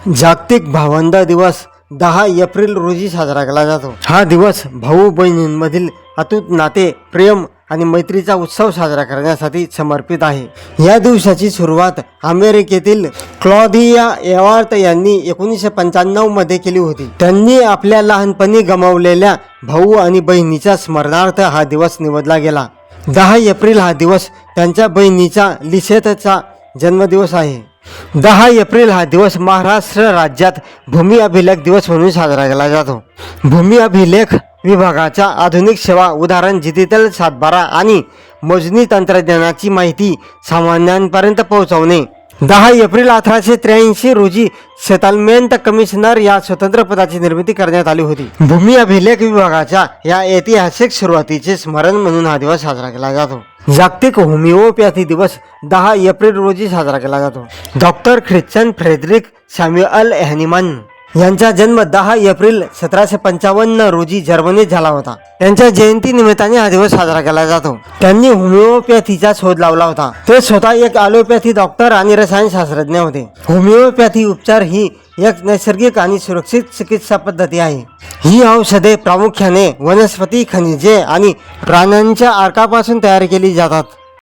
जागतिक भावंड दिवस 10 एप्रिल रोजी साजरा केला जातो। हा दिवस भाऊ बहिणींमधील अतूट नाते, प्रेम आणि मैत्रीचा उत्सव साजरा करण्यासाठी समर्पित आहे। या दिवसाची सुरुवात अमेरिकेतील क्लॉदिया एवार्ट यांनी 1995 मध्ये केली होती। त्यांनी आपल्या लहानपणी गमावलेल्या भाऊ आणि बहिणीच्या स्मरणार्थ हा दिवस निवडला गेला। 10 एप्रिल हा दिवस त्यांच्या बहिणीचा लिसेतचा जन्मदिवस आहे। 10 एप्रिल हा दिवस महाराष्ट्र राज्यात भूमी अभिलेख दिवस म्हणून साजरा केला जातो। भूमी अभिलेख विभागाच्या आधुनिक सेवा, उदाहरण डिजिटल सातबारा आणि मोजणी तंत्रज्ञानाची माहिती सामान्यांपर्यंत पोहोचवणे। 10 एप्रिल 1883 रोजी सेटलमेंट कमिशनर या स्वतंत्र पदाची निर्मिती करण्यात आली होती। भूमी अभिलेख विभागाच्या या ऐतिहासिक सुरुवातीचे स्मरण म्हणून हा दिवस साजरा केला जातो। जागतिक होमिओपॅथी दिवस 10 एप्रिल रोजी साजरा केला जातो। Doctor Christian Friedrich Samuel Hahnemann यांचा जन्म 10 एप्रिल 1755 रोजी जर्मनीत झाला होता। त्यांच्या जयंती निमित्ताने हा दिवस साजरा केला जातो। त्यांनी होमिओपॅथीचा शोध लावला होता। ते स्वतः एक ॲलोपॅथी डॉक्टर आणि रसायनशास्त्रज्ञ होते। होमिओपॅथी उपचार ही एक नैसर्गिक आणि सुरक्षित चिकित्सा पद्धती आहे। ही औषधे प्रामुख्याने वनस्पती, खनिजे आणि प्राण्यांच्या अर्कापासून तयार केली जातात।